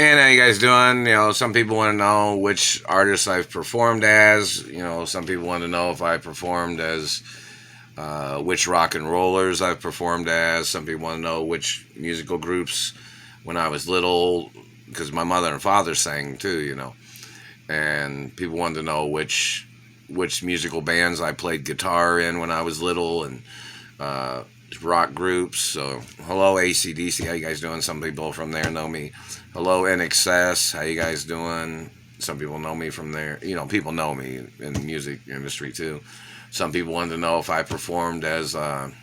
And how you guys doing? Some people want to know which artists I've performed as. Some people want to know if I performed as which rock and rollers I've performed as. Some people want to know which musical groups when I was little, because my mother and father sang too. And people wanted to know which musical bands I played guitar in when I was little, and uh, rock groups. So, hello ACDC, how you guys doing? Some people from there know me. Hello NXS, how you guys doing? Some people know me from there. People know me in the music industry too. Some people wanted to know if I performed as when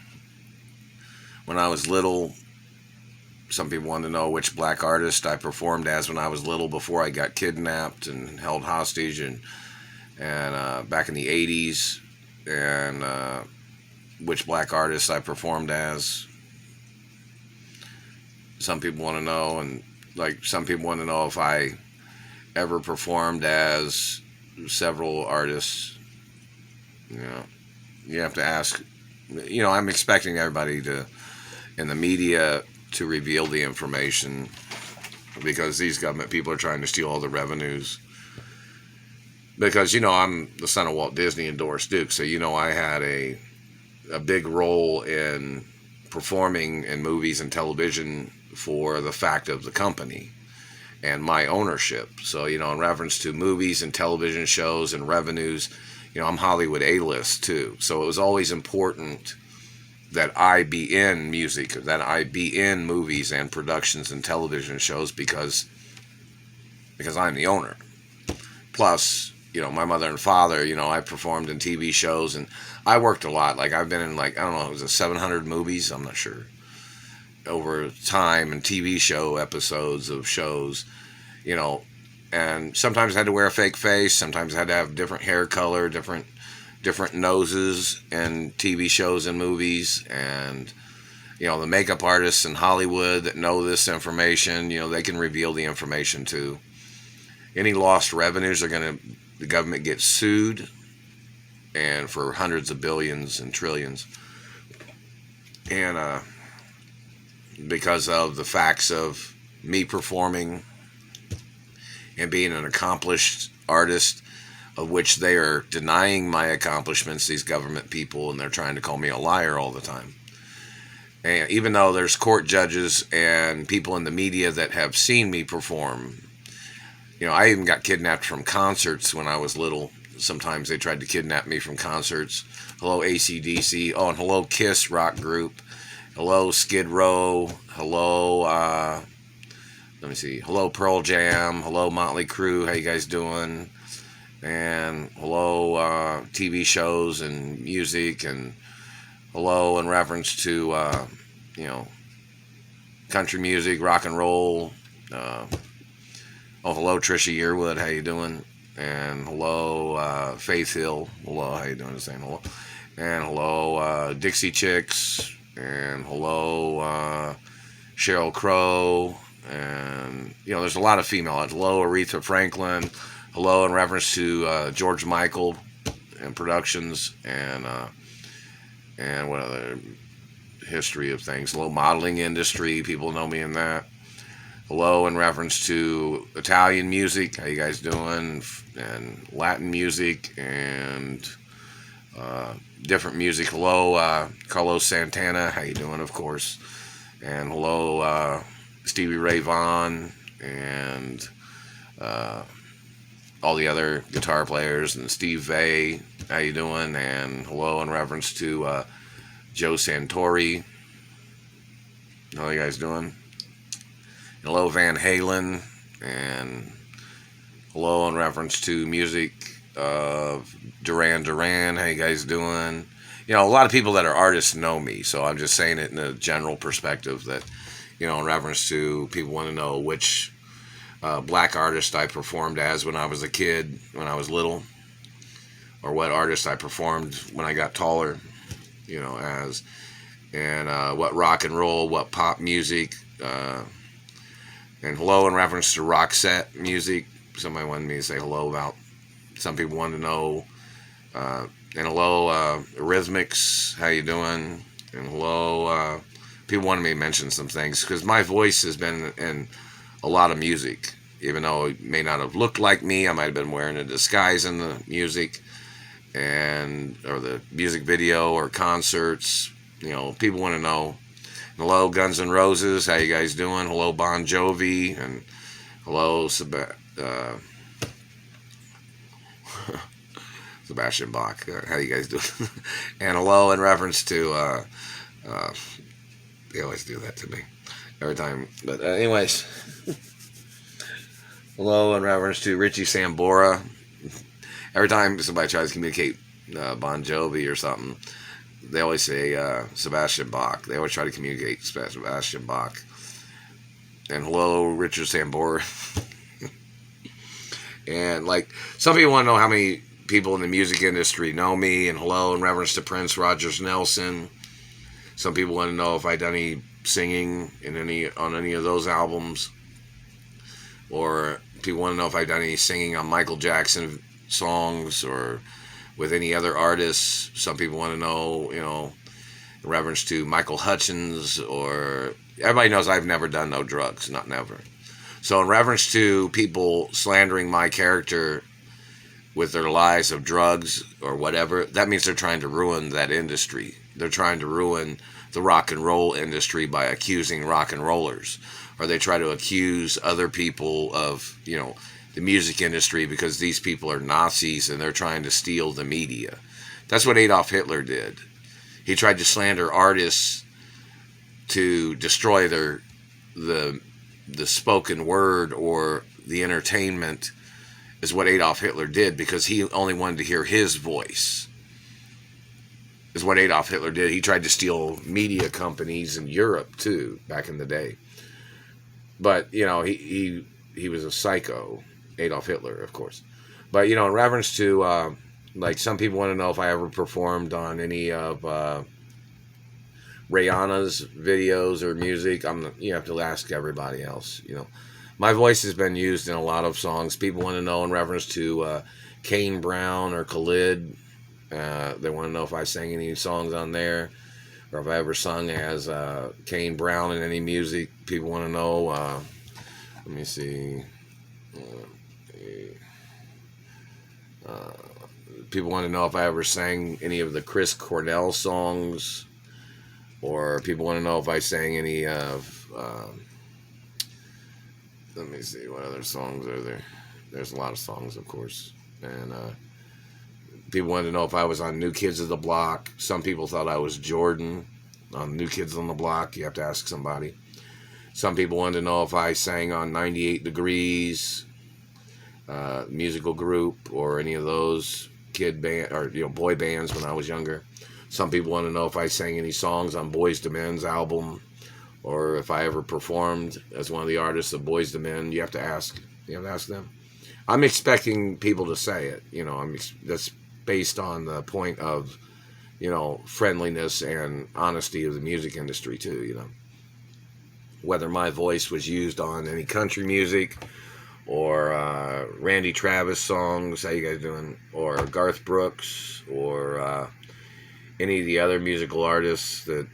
I was little. Some people wanted to know which black artist I performed as when I was little before I got kidnapped and held hostage, and back in the 80s, and which black artist I performed as. Some people want to know, and some people want to know if I ever performed as several artists. You have to ask. I'm expecting everybody in the media to reveal the information, because these government people are trying to steal all the revenues. Because I'm the son of Walt Disney and Doris Duke, so I had a big role in performing in movies and television for the fact of the company and my ownership. So, in reference to movies and television shows and revenues, I'm Hollywood A-list too. So it was always important that I be in music, that I be in movies and productions and television shows, because I'm the owner. Plus, my mother and father, I performed in TV shows, and I worked a lot. I've been in I don't know, it was 700 movies, I'm not sure, over time, and TV show episodes of shows, and sometimes I had to wear a fake face, sometimes I had to have different hair color, different noses in TV shows and movies, and the makeup artists in Hollywood that know this information, they can reveal the information too. Any lost revenues the government gets sued, and for hundreds of billions and trillions, and because of the facts of me performing and being an accomplished artist, of which they are denying my accomplishments, these government people, and they're trying to call me a liar all the time. And even though there's court judges and people in the media that have seen me perform, I even got kidnapped from concerts when I was little. Sometimes they tried to kidnap me from concerts. Hello ACDC. Oh, and hello Kiss rock group. Hello Skid Row. Hello, let me see. Hello Pearl Jam. Hello Motley Crue. How you guys doing? And hello TV shows and music, and hello in reference to country music, rock and roll. Hello Trisha Yearwood, how you doing? And hello Faith Hill. Hello, how you doing? The same hello. And hello Dixie Chicks. And hello Sheryl Crow. And there's a lot of female. Hello Aretha Franklin. Hello in reference to George Michael and productions, and what other history of things. Hello modeling industry, people know me in that. Hello in reference to Italian music, how you guys doing? And Latin music, and different music. Hello Carlos Santana, how you doing, of course. And hello Stevie Ray Vaughan, and all the other guitar players, and Steve Vai, how you doing? And hello in reference to Joe Santori, how you guys doing? Hello Van Halen, and hello in reference to music of Duran Duran, how you guys doing? A lot of people that are artists know me, so I'm just saying it in a general perspective that, in reference to people want to know which black artist I performed as when I was a kid, when I was little, or what artist I performed when I got taller, as, and what rock and roll, what pop music, and hello in reference to rock set music. Somebody wanted me to say hello about. Some people wanted to know, and hello Rhythmics, how you doing? And hello, people wanted me to mention some things, because my voice has been in a lot of music. even though it may not have looked like me. I might have been wearing a disguise in the music or the music video or concerts. People want to know. Hello, Guns N' Roses. How you guys doing? Hello, Bon Jovi, and hello, Sebastian Bach. How you guys doing? And hello in reference to. They always do that to me every time. But anyways, hello in reference to Richie Sambora. Every time somebody tries to communicate Bon Jovi or something, they always say Sebastian Bach. They always try to communicate Sebastian Bach. And hello, Richard Sambora. And like, some people want to know how many people in the music industry know me. And hello in reference to Prince Rogers Nelson. Some people want to know if I've done any singing on any of those albums. Or people want to know if I've done any singing on Michael Jackson songs or with any other artists. Some people want to know, in reference to Michael Hutchins, or everybody knows I've never done no drugs, not never. So in reference to people slandering my character with their lies of drugs or whatever, that means they're trying to ruin that industry. They're trying to ruin the rock and roll industry by accusing rock and rollers, or they try to accuse other people of, the music industry because these people are Nazis and they're trying to steal the media. That's what Adolf Hitler did. He tried to slander artists to destroy the spoken word or the entertainment, is what Adolf Hitler did, because he only wanted to hear his voice. Is what Adolf Hitler did. He tried to steal media companies in Europe too back in the day. But he was a psycho, Adolf Hitler, of course. But in reference to like, some people want to know if I ever performed on any of Rihanna's videos or music. You have to ask everybody else. My voice has been used in a lot of songs. People want to know in reference to Kane Brown or Khalid. They want to know if I sang any songs on there, or if I ever sung as Kane Brown in any music. People want to know. Let me see. People want to know if I ever sang any of the Chris Cornell songs, or people want to know if I sang any of. Let me see, what other songs are there? There's a lot of songs, of course, and people wanted to know if I was on New Kids of the Block. Some people thought I was Jordan on New Kids on the Block. You have to ask somebody. Some people wanted to know if I sang on 98 Degrees, musical group, or any of those kid band or boy bands when I was younger. Some people want to know if I sang any songs on Boyz II Men's album, or if I ever performed as one of the artists of Boyz II Men. You have to ask. You have to ask them. I'm expecting people to say it. That's based on the point of, friendliness and honesty of the music industry too. Whether my voice was used on any country music, or Randy Travis songs, how you guys doing, or Garth Brooks, or any of the other musical artists that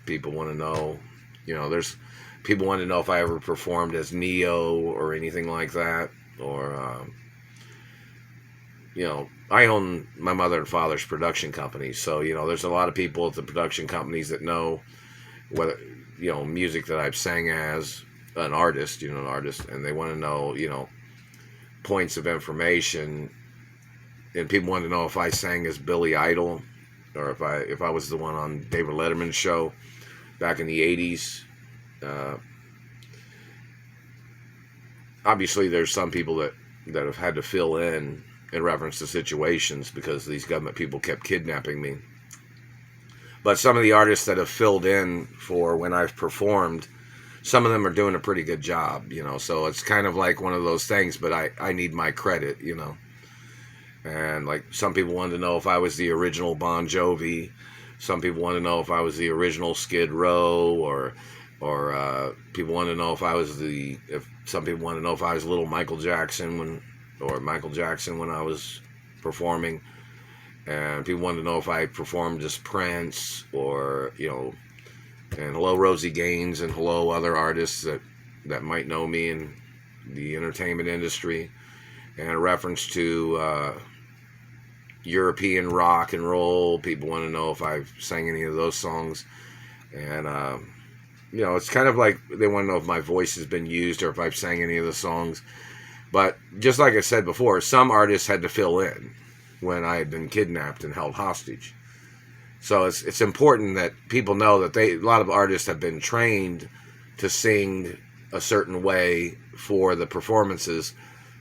people want to know. There's people want to know if I ever performed as Neo or anything like that, or I own my mother and father's production company, so there's a lot of people at the production companies that know whether music that I've sang as an artist, and they want to know points of information. And people want to know if I sang as Billy Idol, or if I was the one on David Letterman's show back in the 80s. Obviously, there's some people that have had to fill in reference to situations because these government people kept kidnapping me. But some of the artists that have filled in for when I've performed, some of them are doing a pretty good job, so it's kind of like one of those things, but I need my credit, and like, some people wanted to know if I was the original Bon Jovi. Some people want to know if I was the original Skid Row, or people want to know if some people want to know if I was little Michael Jackson when I was performing. And people want to know if I performed as Prince, or and hello Rosie Gaines, and hello other artists that might know me and the entertainment industry, and a reference to European rock and roll. People want to know if I've sang any of those songs. And, it's kind of like they want to know if my voice has been used or if I've sang any of the songs. But just like I said before, some artists had to fill in when I had been kidnapped and held hostage. So it's important that people know that a lot of artists have been trained to sing a certain way for the performances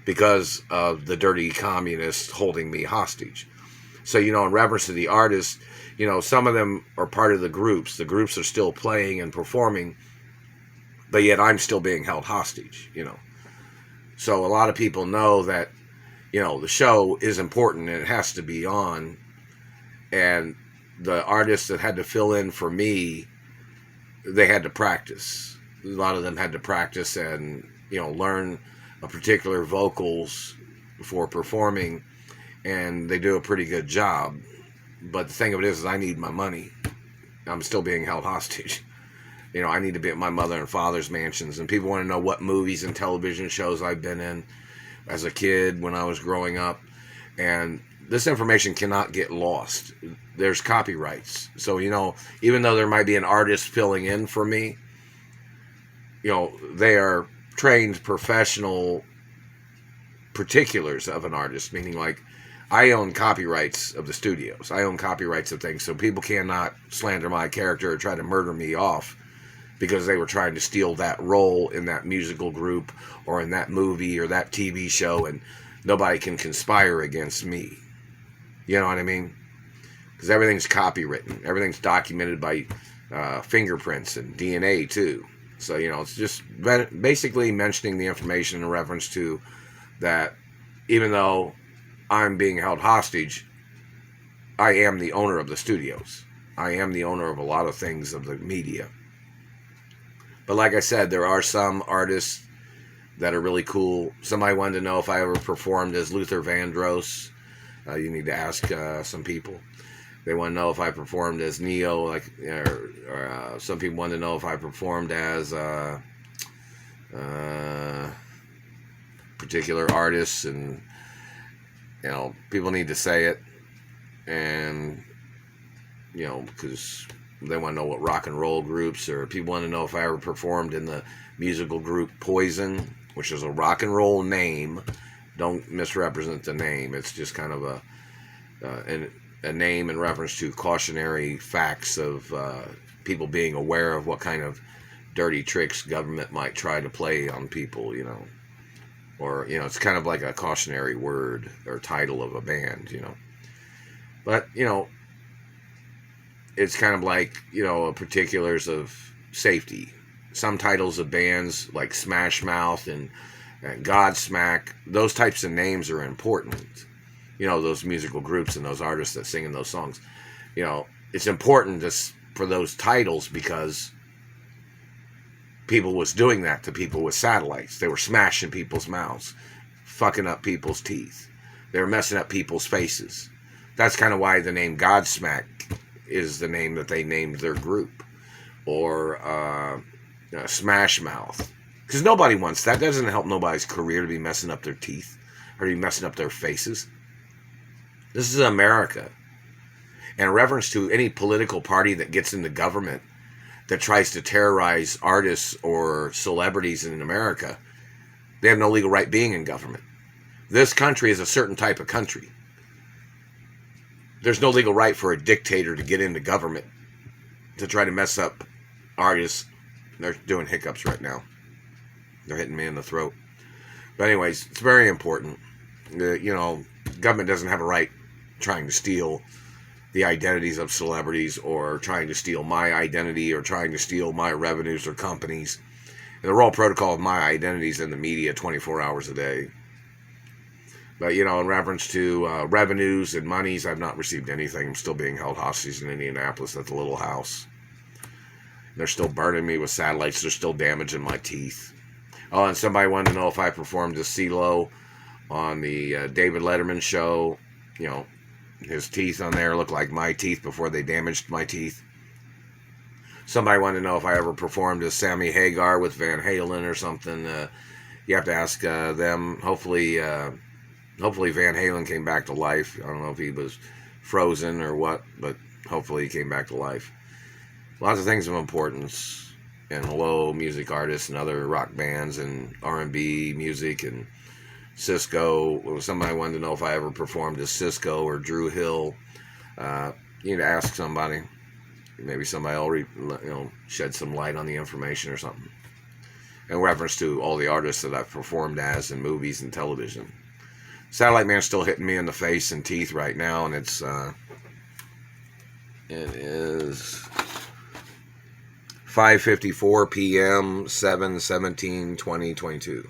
because of the dirty communists holding me hostage. So, in reference to the artists, some of them are part of the groups. The groups are still playing and performing, but yet I'm still being held hostage, So a lot of people know that, the show is important and it has to be on. And the artists that had to fill in for me, they had to practice. A lot of them had to practice and, learn a particular vocals for performing, and they do a pretty good job. But the thing of it is I need my money. I'm still being held hostage. I need to be at my mother and father's mansions, and people want to know what movies and television shows I've been in as a kid when I was growing up. And this information cannot get lost. There's copyrights. So, even though there might be an artist filling in for me, they are trained professional particulars of an artist, meaning like I own copyrights of the studios. I own copyrights of things, so people cannot slander my character or try to murder me off because they were trying to steal that role in that musical group or in that movie or that TV show, and nobody can conspire against me. You know what I mean? Because everything's copywritten. Everything's documented by fingerprints and DNA too. So, it's just basically mentioning the information in reference to that even though I'm being held hostage, I am the owner of the studios. I am the owner of a lot of things of the media. But like I said, there are some artists that are really cool. Somebody wanted to know if I ever performed as Luther Vandross. You need to ask some people. They want to know if I performed as Neo, or some people want to know if I performed as particular artists, and people need to say it, and because they want to know what rock and roll groups, or people want to know if I ever performed in the musical group Poison, which is a rock and roll name. Don't misrepresent the name. It's just kind of a name in reference to cautionary facts of people being aware of what kind of dirty tricks government might try to play on people, or it's kind of like a cautionary word or title of a band, but it's kind of like particulars of safety. Some titles of bands like Smash Mouth and Godsmack, those types of names are important. Those musical groups and those artists that sing in those songs. It's important for those titles because people was doing that to people with satellites. They were smashing people's mouths, fucking up people's teeth. They were messing up people's faces. That's kind of why the name Godsmack is the name that they named their group. Or Smash Mouth. Because nobody wants that. That doesn't help nobody's career to be messing up their teeth or to be messing up their faces. This is America. And in reference to any political party that gets into government that tries to terrorize artists or celebrities in America, they have no legal right being in government. This country is a certain type of country. There's no legal right for a dictator to get into government to try to mess up artists. They're doing hiccups right now. They're hitting me in the throat. But anyways, it's very important. Government doesn't have a right trying to steal the identities of celebrities or trying to steal my identity or trying to steal my revenues or companies. And the Royal Protocol of my identities in the media 24 hours a day. But, in reference to revenues and monies, I've not received anything. I'm still being held hostage in Indianapolis at the little house. They're still burning me with satellites. They're still damaging my teeth. Oh, and somebody wanted to know if I performed as CeeLo on the David Letterman show. His teeth on there look like my teeth before they damaged my teeth. Somebody wanted to know if I ever performed as Sammy Hagar with Van Halen or something. You have to ask them. Hopefully Van Halen came back to life. I don't know if he was frozen or what, but hopefully he came back to life. Lots of things of importance, and hello, music artists and other rock bands and R&B music and Cisco. Somebody wanted to know if I ever performed as Cisco or Drew Hill. You need to ask somebody. Maybe somebody will shed some light on the information or something. In reference to all the artists that I've performed as in movies and television. Satellite Man's still hitting me in the face and teeth right now, and it is 5:54 p.m. 7/17/2022.